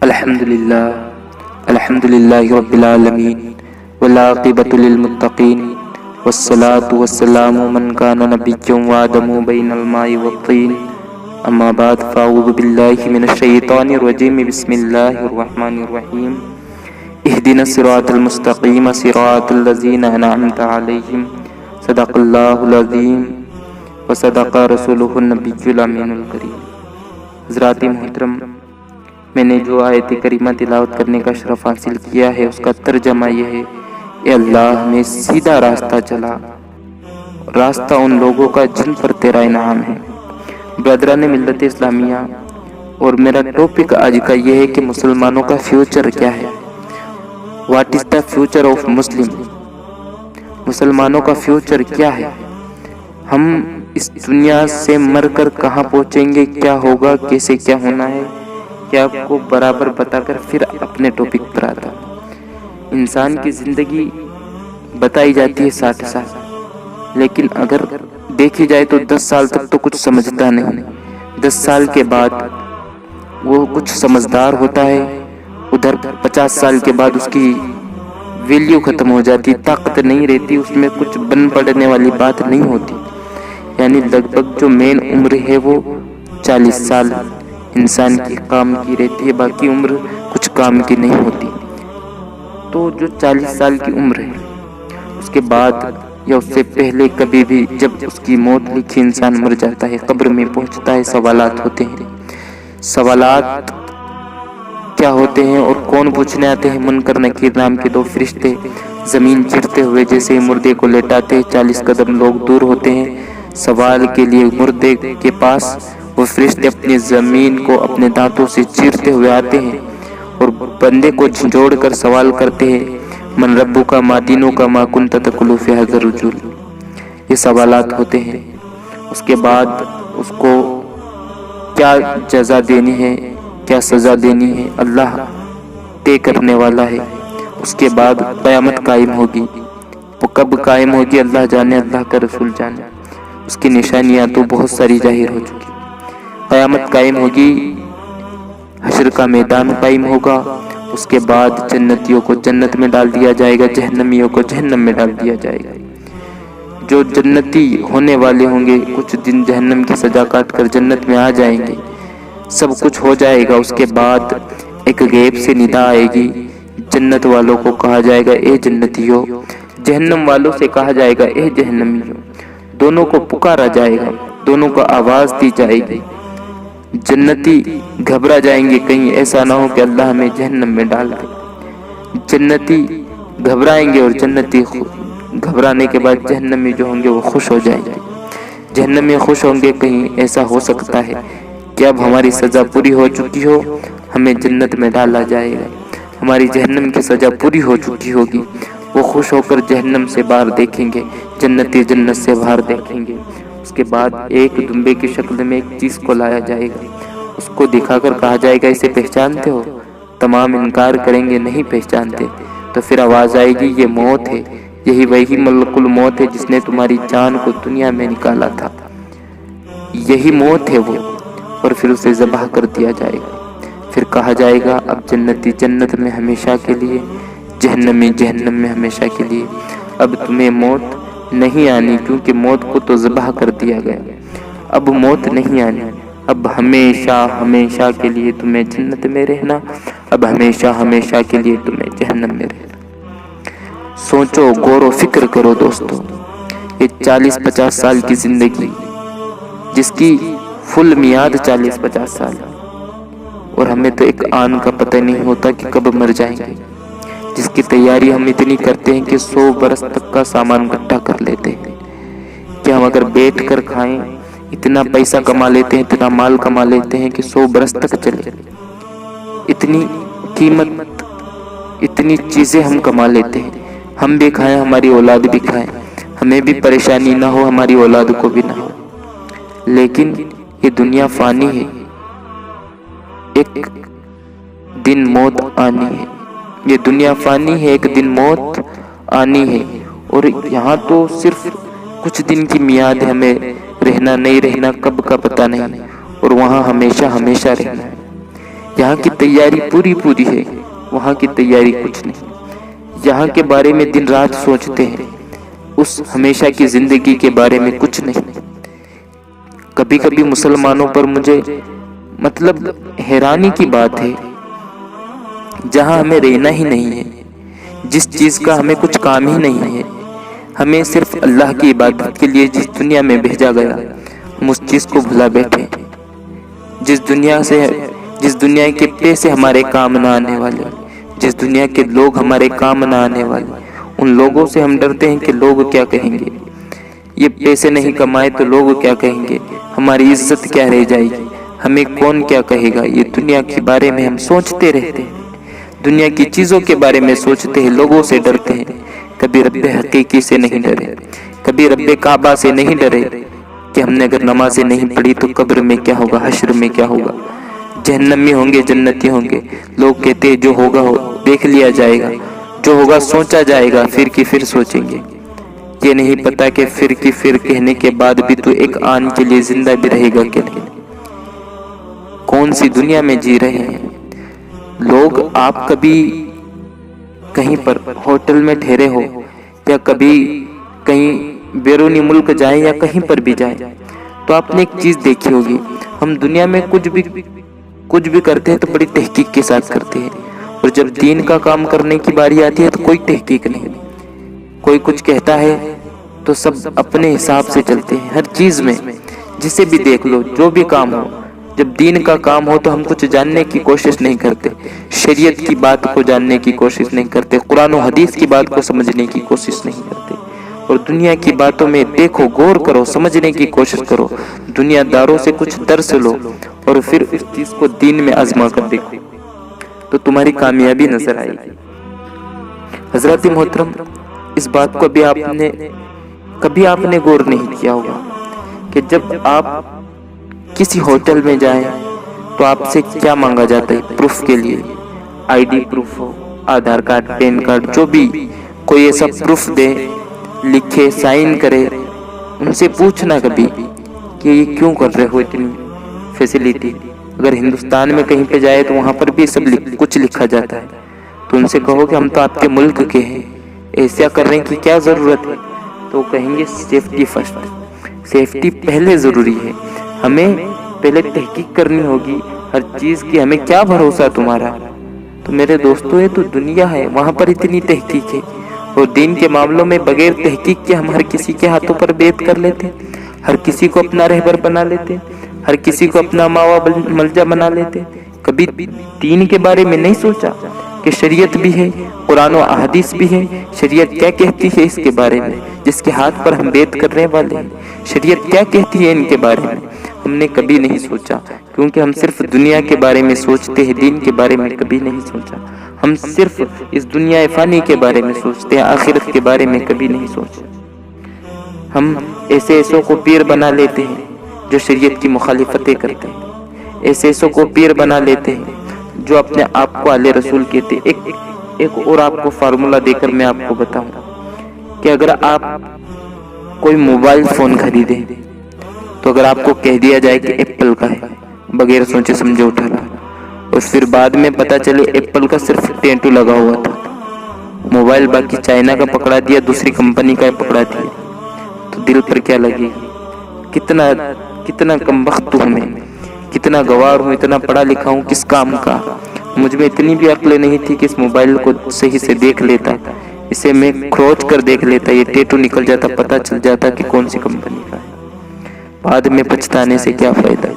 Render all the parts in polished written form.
الحمدللہ رب العالمین والعاقبۃ للمتقین والصلاة والسلام من کان نبیا وآدم بین الماء والطین اما بعد فاعوذ باللہ من الشیطان الرجیم بسم اللہ الرحمن الرحیم اہدنا الصراط المستقیم صراط الذین انعمت علیہم صدق اللہ العظیم وصدق رسولہ النبی الامین الکریم۔ حضرات محترم، میں نے جو آیت کریمہ تلاوت کرنے کا شرف حاصل کیا ہے اس کا ترجمہ یہ ہے: اے اللہ ہمیں سیدھا راستہ چلا، راستہ ان لوگوں کا جن پر تیرا انعام ہے۔ برادران ملت اسلامیہ، اور میرا ٹاپک آج کا یہ ہے کہ مسلمانوں کا فیوچر کیا ہے۔ What is the future of Muslim? مسلمانوں کا فیوچر کیا ہے؟ ہم اس دنیا سے مر کر کہاں پہنچیں گے، کیا ہوگا، کیسے کیا ہونا ہے، کہ آپ کو برابر بتا کر پھر اپنے ٹاپک پر آتا ہوں۔ انسان کی زندگی بتائی جاتی ہے 60 سال، لیکن اگر دیکھی جائے تو 10 سال تک تو کچھ سمجھتا نہیں، 10 سال کے بعد وہ کچھ سمجھدار ہوتا ہے، ادھر 50 سال کے بعد اس کی ویلیو ختم ہو جاتی، طاقت نہیں رہتی، اس میں کچھ بن پڑنے والی بات نہیں ہوتی۔ یعنی لگ بھگ جو مین عمر ہے وہ 40 سال انسان کی کام کی رہتی ہے، باقی عمر کچھ کام کی نہیں ہوتی۔ تو جو 40 سال کی عمر ہے، اس کے بعد یا اس سے پہلے کبھی بھی جب اس کی موت لکھی انسان مر جاتا ہے، قبر میں پہنچتا ہے، سوالات ہوتے ہیں۔ سوالات کیا ہوتے ہیں اور کون پوچھنے آتے ہیں؟ منکر نکیر نام کے 2 فرشتے زمین چیرتے ہوئے جیسے مردے کو لیٹاتے ہیں، 40 قدم لوگ دور ہوتے ہیں سوال کے لیے مردے کے پاس۔ وہ فرشتے اپنی زمین کو اپنے دانتوں سے چیرتے ہوئے آتے ہیں اور بندے کو جھنجھوڑ کر سوال کرتے ہیں: من ربک ما دینک ما کنت تقول فی ھذا الرجل۔ یہ سوالات ہوتے ہیں۔ اس کے بعد اس کو کیا جزا دینی ہے، کیا سزا دینی ہے، اللہ طے کرنے والا ہے۔ اس کے بعد قیامت قائم ہوگی۔ وہ کب قائم ہوگی اللہ جانے، اللہ کا رسول جانے۔ اس کی نشانیاں تو بہت ساری ظاہر ہو چکی۔ قیامت قائم ہوگی، حشر کا میدان قائم ہوگا۔ اس کے بعد جنتیوں کو جنت میں ڈال دیا جائے گا، جہنمیوں کو جہنم میں ڈال دیا جائے گا۔ جو جنتی ہونے والے ہوں گے کچھ دن جہنم کی سزا کاٹ کر جنت میں آ جائیں گے، سب کچھ ہو جائے گا۔ اس کے بعد ایک غیب سے ندا آئے گی، جنت والوں کو کہا جائے گا اے جنتیوں، جہنم والوں سے کہا جائے گا اے جہنمیوں۔ دونوں کو پکارا جائے گا، دونوں کو آواز دی جائے گی۔ جنتی گھبرا جائیں گے کہیں ایسا نہ ہو کہ اللہ ہمیں جہنم میں ڈال دے۔ جنتی گھبرائیں گے اور جنتی گھبرانے کے بعد جہنمی جو ہوں گے وہ خوش ہو جائیں گے۔ جہنمی خوش ہوں گے، کہیں ایسا ہو سکتا ہے کہ اب ہماری سزا پوری ہو چکی ہو، ہمیں جنت میں ڈالا جائے گا۔ ہماری جہنم کی سزا پوری ہو چکی ہوگی، وہ خوش ہو کر جہنم سے باہر دیکھیں گے، جنتی جنت سے باہر دیکھیں گے۔ اس کے بعد ایک دمبے کی شکل میں ایک چیز کو لایا جائے گا، اس کو دکھا کر کہا جائے گا اسے پہچانتے ہو؟ تمام انکار کریں گے نہیں پہچانتے۔ تو پھر آواز آئے گی یہ موت ہے، یہی وہی ملک الموت ہے جس نے تمہاری جان کو دنیا میں نکالا تھا، یہی موت ہے وہ۔ اور پھر اسے ذبح کر دیا جائے گا۔ پھر کہا جائے گا اب جنتی جنت میں ہمیشہ کے لیے، جہنمی جہنم میں ہمیشہ کے لیے۔ اب تمہیں موت نہیں آنی، کیونکہ موت کو تو ذبح کر دیا گیا۔ اب موت نہیں آنی، اب ہمیشہ ہمیشہ کے لیے تمہیں جنت میں رہنا، اب ہمیشہ ہمیشہ کے لیے تمہیں جہنم میں رہنا۔ سوچو، غور و فکر کرو دوستو، یہ 40-50 سال کی زندگی جس کی فل میعاد 40-50 سال ہے، اور ہمیں تو ایک آن کا پتہ نہیں ہوتا کہ کب مر جائیں گے، جس کی تیاری ہم اتنی کرتے ہیں کہ 100 برس تک کا سامان اکٹھا کر لیتے ہیں کہ ہم اگر بیٹھ کر کھائیں اتنا پیسہ کما لیتے ہیں، اتنا مال کما لیتے ہیں کہ 100 برس تک چلے۔ اتنی قیمت، اتنی چیزیں ہم کما لیتے ہیں، ہم بھی کھائیں، ہماری اولاد بھی کھائیں، ہمیں بھی پریشانی نہ ہو، ہماری اولاد کو بھی نہ ہو۔ لیکن یہ دنیا فانی ہے، ایک دن موت آنی ہے۔ یہ دنیا فانی ہے، ایک دن موت آنی ہے، اور یہاں تو صرف کچھ دن کی میعاد ہے، ہمیں رہنا نہیں رہنا کب کا پتہ نہیں، اور وہاں ہمیشہ ہمیشہ رہنا ہے۔ یہاں کی تیاری پوری ہے، وہاں کی تیاری کچھ نہیں۔ یہاں کے بارے میں دن رات سوچتے ہیں، اس ہمیشہ کی زندگی کے بارے میں کچھ نہیں۔ کبھی کبھی مسلمانوں پر مجھے حیرانی کی بات ہے، جہاں ہمیں رہنا ہی نہیں ہے، جس چیز کا ہمیں کچھ کام ہی نہیں ہے، ہمیں صرف اللہ کی عبادت کے لیے جس دنیا میں بھیجا گیا، ہم اس چیز کو بھلا بیٹھے۔ جس دنیا کے پیسے ہمارے کام نہ آنے والے، جس دنیا کے لوگ ہمارے کام نہ آنے والے، ان لوگوں سے ہم ڈرتے ہیں کہ لوگ کیا کہیں گے۔ یہ پیسے نہیں کمائے تو لوگ کیا کہیں گے، ہماری عزت کیا رہ جائے گی، ہمیں کون کیا کہے گا۔ یہ دنیا کے بارے میں ہم سوچتے رہتے ہیں، دنیا کی چیزوں کے بارے میں سوچتے ہیں، لوگوں سے ڈرتے ہیں۔ کبھی رب حقیقی سے نہیں ڈرے، کبھی رب کعبہ سے نہیں ڈرے کہ ہم نے اگر نمازیں نہیں پڑھی تو قبر میں کیا ہوگا، حشر میں کیا ہوگا، جہنمی ہوں گے جنتی ہوں گے۔ لوگ کہتے ہیں جو ہوگا دیکھ لیا جائے گا، جو ہوگا سوچا جائے گا، پھر کی پھر سوچیں گے۔ یہ نہیں پتا کہ پھر کی پھر کہنے کے بعد بھی تو ایک آن کے لیے زندہ بھی رہے گا کہ نہیں۔ کون سی دنیا میں جی رہے ہیں لوگ۔ آپ کبھی کہیں پر ہوٹل میں ٹھہرے ہو یا کبھی کہیں بیرونی ملک جائیں یا کہیں پر بھی جائیں تو آپ نے ایک چیز دیکھی ہوگی، ہم دنیا میں کچھ بھی کرتے ہیں تو بڑی تحقیق کے ساتھ کرتے ہیں، اور جب دین کا کام کرنے کی باری آتی ہے تو کوئی تحقیق نہیں۔ کوئی کچھ کہتا ہے تو سب اپنے حساب سے چلتے ہیں، ہر چیز میں جسے بھی دیکھ لو، جو بھی کام ہو۔ جب دین کا کام ہو تو ہم کچھ جاننے کی کوشش نہیں کرتے، شریعت کی بات کو جاننے کی کوشش نہیں کرتے، قرآن و حدیث کی بات کو سمجھنے کی کوشش نہیں کرتے، اور دنیا کی باتوں میں دیکھو، غور کرو، سمجھنے کی کوشش کرو، دنیا داروں سے کچھ درس لو، اور پھر اس چیز کو دین میں آزما کر دیکھو تو تمہاری کامیابی نظر آئے گی۔ حضرات محترم، اس بات کو کبھی آپ نے غور نہیں کیا ہوگا کہ جب آپ کسی ہوٹل میں جائیں تو آپ سے کیا مانگا جاتا ہے پروف کے لیے؟ I D proof who, Aadhaar card, PAN card, جو بھی کوئی ایسا پروف دے، لکھے، سائن کرے۔ ان سے پوچھنا کبھی کہ یہ کیوں کر رہے ہو اتنی فیسیلیٹی۔ اگر ہندوستان میں کہیں پہ جائے تو وہاں پر بھی سب کچھ لکھا جاتا ہے، تو ان سے کہو کہ ہم تو آپ کے ملک کے ہیں، ایسا کرنے کی کیا ضرورت ہے؟ تو کہیں گے سیفٹی فرسٹ، سیفٹی پہلے ضروری ہے، ہمیں پہلے تحقیق کرنی ہوگی ہر چیز کی، ہمیں کیا بھروسہ تمہارا۔ تو میرے دوستو، یہ تو دنیا ہے، وہاں پر اتنی تحقیق ہے، اور دین کے معاملوں میں بغیر تحقیق کے ہم ہر کسی کے ہاتھوں پر بیعت کر لیتے، ہر کسی کو اپنا رہبر بنا لیتے، ہر کسی کو اپنا ماوا ملجا بنا لیتے۔ کبھی دین کے بارے میں نہیں سوچا کہ شریعت بھی ہے، قرآن و احادیث بھی ہے، شریعت کیا کہتی ہے اس کے بارے میں، جس کے ہاتھ پر ہم بیعت کرنے والے ہیں، شریعت کیا کہتی ہے ان کے بارے میں؟ ہم نے کبھی نہیں سوچا، کیونکہ ہم صرف دنیا کے بارے میں سوچتے ہیں، دین کے بارے میں کبھی نہیں سوچا۔ ہم صرف اس دنیا فانی کے بارے میں سوچتے ہیں، آخرت کے بارے میں کبھی نہیں سوچتے۔ ہم ایسوں کو پیر بنا لیتے ہیں جو شریعت کی مخالفتیں کرتے ہیں، ایسوں کو پیر بنا لیتے ہیں جو اپنے آپ کو اہل رسول کہتے ہیں۔ ایک اور آپ کو فارمولا دے کر میں آپ کو بتاؤں کہ اگر آپ کوئی موبائل فون خریدیں تو اگر آپ کو کہہ دیا جائے کہ ایپل کا ہے، بغیر سوچے سمجھے اٹھا لا، اور پھر بعد میں پتا چلے ایپل کا صرف ٹیٹو لگا ہوا تھا، موبائل باقی چائنا کا پکڑا دیا، دوسری کمپنی کا پکڑا دیا، تو دل پر کیا لگے گی؟ کتنا کمبخت ہوں میں، کتنا گوار ہوں، اتنا پڑھا لکھا ہوں، کس کام کا؟ مجھ میں اتنی بھی عقل نہیں تھی کہ اس موبائل کو صحیح سے دیکھ لیتا، اسے میں کھروچ کر دیکھ لیتا، یہ ٹیٹو نکل جاتا، پتا چل جاتا کہ کون سی کمپنی کا ہے۔ بعد میں پچھتانے سے کیا فائدہ؟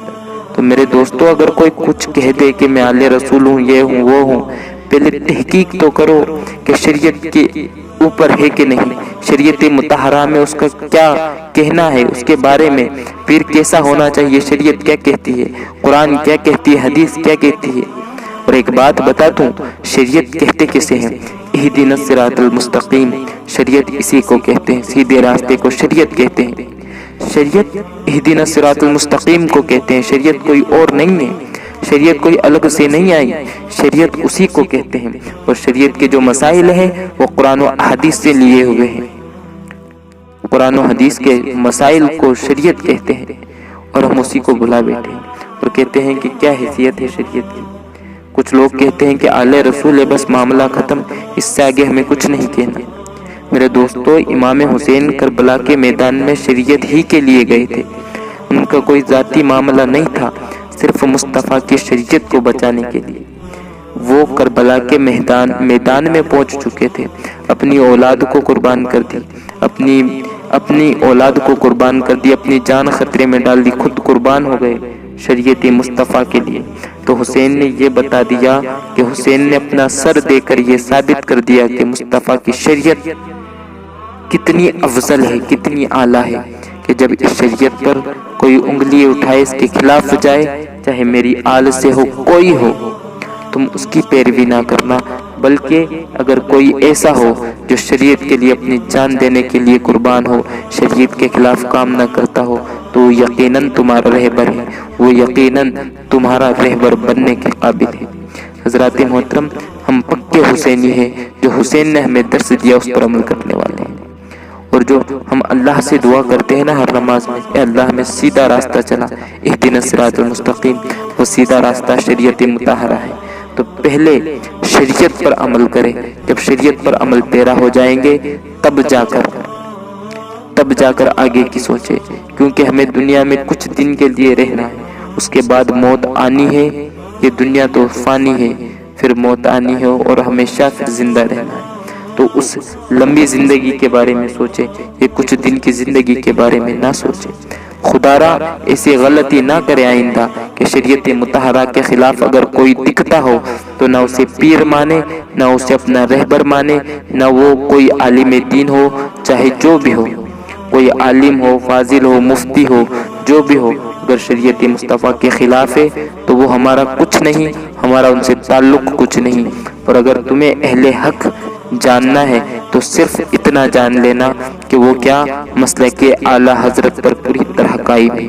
تو میرے دوستو، اگر کوئی کچھ کہہ دے کہ میں اہل رسول ہوں، یہ ہوں، وہ ہوں، پہلے تحقیق تو کرو کہ شریعت کے اوپر ہے کہ نہیں، شریعت مطہرہ میں اس کا کیا کہنا ہے، اس کے بارے میں پھر کیسا ہونا چاہیے، شریعت کیا کہتی ہے، قرآن کیا کہتی ہے، حدیث کیا کہتی ہے۔ اور ایک بات بتا دوں، شریعت کہتے کسے ہیں؟ اہدنا الصراط المستقیم، شریعت اسی کو کہتے ہیں، سیدھے راستے کو شریعت کہتے ہیں۔ شریعت اہدنا الصراط المستقیم کو کہتے ہیں، شریعت کوئی اور نہیں ہے، شریعت کوئی الگ سے نہیں آئی، شریعت اسی کو کہتے ہیں، اور شریعت کے جو مسائل ہیں وہ قرآن و حدیث سے لیے ہوئے ہیں، قرآن و حدیث کے مسائل کو شریعت کہتے ہیں، اور ہم اسی کو بھلا بیٹھے ہیں اور کہتے ہیں کہ کیا حیثیت ہے شریعت کی۔ کچھ لوگ کہتے ہیں کہ آل رسول ہے بس معاملہ ختم، اس سے آگے ہمیں کچھ نہیں کہنا۔ میرے دوستو، امام حسین کربلا کے میدان میں شریعت ہی کے لیے گئے تھے، ان کا کوئی ذاتی معاملہ نہیں تھا، صرف مصطفیٰ کی شریعت کو بچانے کے لیے۔ وہ کربلا کے میدان میں پہنچ چکے تھے، اپنی اولاد کو قربان کر دی، اپنی اولاد کو قربان کر دی، اپنی جان خطرے میں ڈال دی، خود قربان ہو گئے شریعت مصطفیٰ کے لیے۔ تو حسین نے یہ بتا دیا کہ حسین نے اپنا سر دے کر یہ ثابت کر دیا کہ مصطفیٰ کی شریعت کتنی افضل ہے، کتنی اعلیٰ ہے، کہ جب اس شریعت پر کوئی انگلی اٹھائے، اس کے خلاف جائے، چاہے میری آل سے ہو، کوئی ہو، تم اس کی پیروی نہ کرنا، بلکہ اگر کوئی ایسا ہو جو شریعت کے لیے اپنی جان دینے کے لیے قربان ہو، شریعت کے خلاف کام نہ کرتا ہو، تو وہ یقیناً تمہارا رہبر ہے، وہ یقیناً تمہارا رہبر بننے کے قابل ہے۔ حضرات محترم، ہم پکے حسینی ہیں، جو حسین نے ہمیں درس دیا اس پر عمل کرنے والے ہیں، اور جو ہم اللہ سے دعا کرتے ہیں نا ہر نماز میں، اے اللہ ہمیں سیدھا راستہ چلا، اہدنا الصراط المستقیم، وہ سیدھا راستہ شریعت مطہرہ ہے۔ تو پہلے شریعت پر عمل کریں، جب شریعت پر عمل پیرا ہو جائیں گے تب جا کر آگے کی سوچے، کیونکہ ہمیں دنیا میں کچھ دن کے لیے رہنا ہے، اس کے بعد موت آنی ہے، یہ دنیا تو فانی ہے، پھر موت آنی ہے اور ہمیشہ پھر زندہ رہنا ہے۔ تو اس لمبی زندگی کے بارے میں سوچے، یہ کچھ دن کی زندگی کے بارے میں نہ سوچے۔ خدا را ایسی غلطی نہ کرے آئندہ کہ شریعت مطہرہ کے خلاف اگر کوئی دکھتا ہو تو نہ اسے پیر مانے، نہ اسے اپنا رہبر مانے، نہ وہ کوئی عالم دین ہو، چاہے جو بھی ہو، کوئی عالم ہو، فاضل ہو، مفتی ہو، جو بھی ہو، اگر شریعت مصطفیٰ کے خلاف ہے تو وہ ہمارا کچھ نہیں، ہمارا ان سے تعلق کچھ نہیں۔ اور اگر تمہیں اہل حق جاننا ہے تو صرف اتنا جان لینا کہ وہ کیا مسلک اعلیٰ حضرت پر پوری طرح قائم ہے۔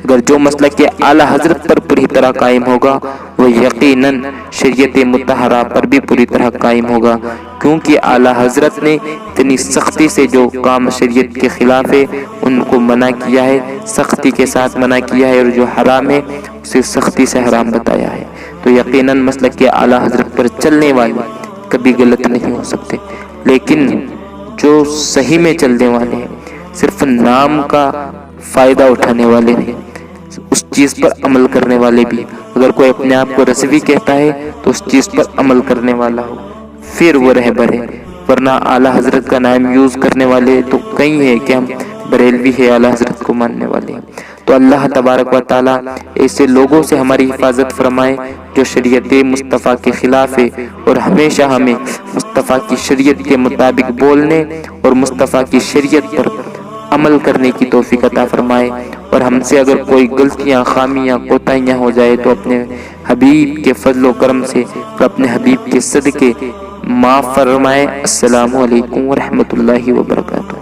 اگر جو مسلک اعلیٰ حضرت پر پوری طرح قائم ہوگا وہ یقیناً شریعت مطہرہ پر بھی پوری طرح قائم ہوگا، کیونکہ اعلیٰ حضرت نے اتنی سختی سے جو کام شریعت کے خلاف ہے ان کو منع کیا ہے، سختی کے ساتھ منع کیا ہے، اور جو حرام ہے اسے سختی سے حرام بتایا ہے۔ تو یقیناً مسلک اعلیٰ حضرت پر چلنے والے کبھی غلط نہیں ہو سکتے، لیکن جو صحیح میں چلنے والے ہیں، صرف نام کا فائدہ اٹھانے والے ہیں، اس چیز پر عمل کرنے والے بھی، اگر کوئی اپنے آپ کو رسوی کہتا ہے تو اس چیز پر عمل کرنے والا ہو، پھر وہ رہبر ہے، ورنہ اعلیٰ حضرت کا نام یوز کرنے والے تو کئی ہیں کہ ہم بریلوی ہے، اعلیٰ حضرت کو ماننے والے ہیں۔ تو اللہ تبارک و تعالیٰ ایسے لوگوں سے ہماری حفاظت فرمائے جو شریعت مصطفیٰ کے خلاف ہے، اور ہمیشہ ہمیں مصطفیٰ کی شریعت کے مطابق بولنے اور مصطفیٰ کی شریعت پر عمل کرنے کی توفیق عطا فرمائے، اور ہم سے اگر کوئی غلطیاں، خامیاں، کوتاہیاں ہو جائے تو اپنے حبیب کے فضل و کرم سے اور اپنے حبیب کے صدقے معاف فرمائے۔ السلام علیکم ورحمۃ اللہ وبرکاتہ۔